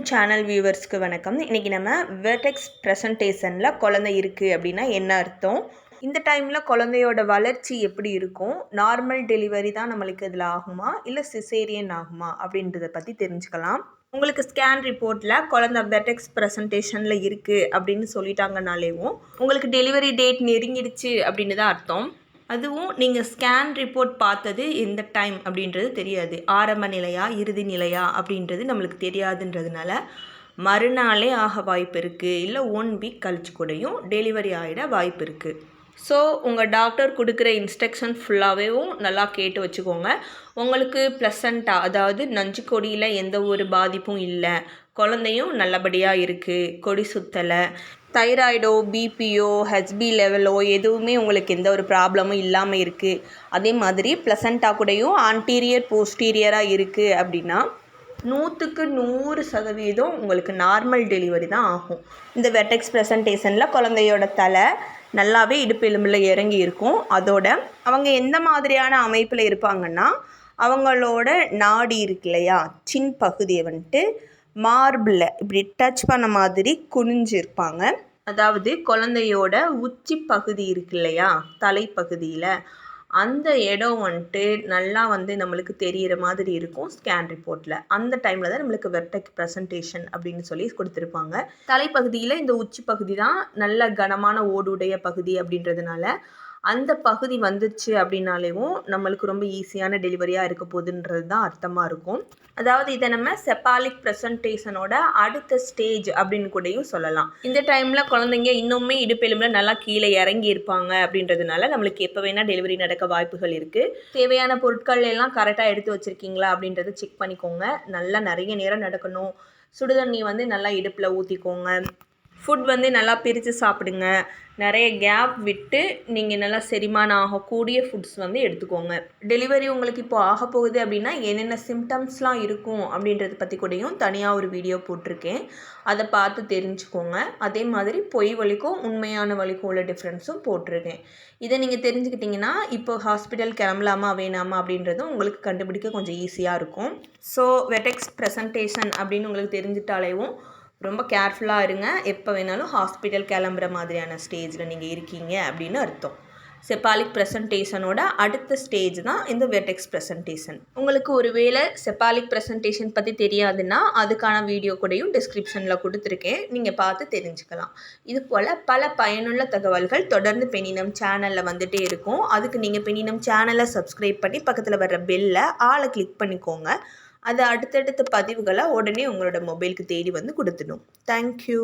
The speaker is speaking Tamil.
சேனல் வியூவர்ஸ்க்கு வணக்கம். இன்றைக்கி நம்ம வெர்டெக்ஸ் ப்ரெசன்டேஷனில் குழந்தை இருக்குது அப்படின்னா என்ன அர்த்தம், இந்த டைமில் குழந்தையோட வளர்ச்சி எப்படி இருக்கும், நார்மல் டெலிவரி தான் நம்மளுக்கு இதில் ஆகுமா இல்லை சிசேரியன் ஆகுமா அப்படின்றத பற்றி தெரிஞ்சுக்கலாம். உங்களுக்கு ஸ்கேன் ரிப்போர்ட்டில் குழந்தை வெர்டெக்ஸ் ப்ரெசன்டேஷனில் இருக்குது அப்படின்னு சொல்லிட்டாங்கனாலேவும் உங்களுக்கு டெலிவரி டேட் நெருங்கிடுச்சு அப்படின்னு தான் அர்த்தம். அதுவும் நீங்கள் ஸ்கேன் ரிப்போர்ட் பார்த்தது எந்த டைம் அப்படின்றது தெரியாது, ஆரம்ப நிலையா இறுதி நிலையா அப்படின்றது நம்மளுக்கு தெரியாதுன்றதுனால மறுநாளே ஆக வாய்ப்பு இருக்குது, இல்லை 1 வீக் கழிச்சு கூடயும் டெலிவரி ஆகிட வாய்ப்பு இருக்குது. ஸோ உங்கள் டாக்டர் கொடுக்குற இன்ஸ்ட்ரக்ஷன் ஃபுல்லாகவும் நல்லா கேட்டு வச்சுக்கோங்க. உங்களுக்கு ப்ளசண்ட்டாக, அதாவது நஞ்சு கொடியில் எந்த ஒரு பாதிப்பும் இல்லை, குழந்தையும் நல்லபடியாக இருக்குது, கொடி சுத்தலை, தைராய்டோ பிபியோ ஹெச்பி லெவலோ எதுவுமே உங்களுக்கு எந்த ஒரு ப்ராப்ளமும் இல்லாமல் இருக்குது, அதே மாதிரி ப்ளசண்ட்டாக கூடயும் ஆன்டீரியர் போஸ்டீரியராக இருக்குது அப்படின்னா 100க்கு 100% உங்களுக்கு நார்மல் டெலிவரி தான் ஆகும். இந்த வெர்டெக்ஸ் ப்ரெசன்டேஷனில் குழந்தையோட தலை நல்லாவே இடுப்பு எலும்பில் இறங்கி இருக்கும். அதோட அவங்க எந்த மாதிரியான அமைப்பில் இருப்பாங்கன்னா, அவங்களோட நாடி இருக்கு இல்லையா, சின் பகுதியை வந்துட்டு மார்பிளில் இப்படி டச் பண்ண மாதிரி குனிஞ்சிருப்பாங்க. அதாவது குழந்தையோட உச்சி பகுதி இருக்கு இல்லையா, தலைப்பகுதியில் அந்த இடம் வந்துட்டு நல்லா நம்மளுக்கு தெரிகிற மாதிரி இருக்கும் ஸ்கேன் ரிப்போர்ட்டில். அந்த டைமில் தான் நம்மளுக்கு வெர்டெக்ஸ் ப்ரெசன்டேஷன் அப்படின்னு சொல்லி கொடுத்துருப்பாங்க. தலைப்பகுதியில் இந்த உச்சி பகுதி தான் நல்ல கனமான ஓடுடைய பகுதி அப்படின்றதுனால அந்த பகுதி வந்துச்சு அப்படின்னாலேவும் நம்மளுக்கு ரொம்ப ஈஸியான டெலிவரியாக இருக்க போகுதுன்றது தான் அர்த்தமாக இருக்கும். அதாவது இதை நம்ம செப்பாலிக் ப்ரெசன்டேஷனோட அடுத்த ஸ்டேஜ் அப்படின்னு கூடயும் சொல்லலாம். இந்த டைமில் குழந்தைங்க இன்னுமே இடுப்பெலும்பில் நல்லா கீழே இறங்கி இருப்பாங்க அப்படின்றதுனால நம்மளுக்கு எப்போ வேணால் டெலிவரி நடக்க வாய்ப்புகள் இருக்குது. தேவையான பொருட்கள் எல்லாம் கரெக்டாக எடுத்து வச்சுருக்கீங்களா அப்படின்றத செக் பண்ணிக்கோங்க. நல்லா நிறைய நேரம் நடக்கணும். சுடுதண்ணி நல்லா இடுப்பில் ஊற்றிக்கோங்க. ஃபுட் நல்லா பிரித்து சாப்பிடுங்க. நிறைய கேப் விட்டு நீங்கள் நல்லா செரிமானம் ஆகக்கூடிய ஃபுட்ஸ் எடுத்துக்கோங்க. டெலிவரி உங்களுக்கு இப்போ ஆக போகுது அப்படின்னா என்னென்ன சிம்டம்ஸ்லாம் இருக்கும் அப்படின்றத பற்றி கூடயும் தனியாக ஒரு வீடியோ போட்டிருக்கேன், அதை பார்த்து தெரிஞ்சுக்கோங்க. அதே மாதிரி பொய் வலிக்கும் உண்மையான வலிக்கும் உள்ள டிஃப்ரென்ஸும் போட்டிருக்கேன். இதை நீங்கள் தெரிஞ்சுக்கிட்டிங்கன்னா இப்போ ஹாஸ்பிட்டல் கிளம்பலாமா வேணாமா அப்படின்றதும் உங்களுக்கு கண்டுபிடிக்க கொஞ்சம் ஈஸியாக இருக்கும். ஸோ வெர்டெக்ஸ் ப்ரெசன்டேஷன் அப்படின்னு உங்களுக்கு தெரிஞ்சிட்டாலேவும் ரொம்ப கேர்ஃபுல்லாக இருங்க. எப்போ வேணாலும் ஹாஸ்பிட்டல் கிளம்புற மாதிரியான ஸ்டேஜில் நீங்கள் இருக்கீங்க அப்படின்னு அர்த்தம். செப்பாலிக் ப்ரெசன்டேஷனோட அடுத்த ஸ்டேஜ் தான் இந்த வெர்டெக்ஸ் ப்ரெசன்டேஷன். உங்களுக்கு ஒருவேளை செப்பாலிக் ப்ரெசன்டேஷன் பற்றி தெரியாதுன்னா அதுக்கான வீடியோ கூடயும் டிஸ்கிரிப்ஷனில் கொடுத்துருக்கேன், நீங்கள் பார்த்து தெரிஞ்சுக்கலாம். இது போல் பல பயனுள்ள தகவல்கள் தொடர்ந்து பெண்ணினம் சேனலில் வந்துகிட்டே இருக்கும். அதுக்கு நீங்கள் பெண்ணினம் சேனலை சப்ஸ்கிரைப் பண்ணி பக்கத்தில் வர்ற பெல்லை ஆளை கிளிக் பண்ணிக்கோங்க. அது அடுத்தடுத்த பதிவுகளை உடனே உங்களோட மொபைலுக்கு தேடி கொடுத்துடும். தேங்க்யூ.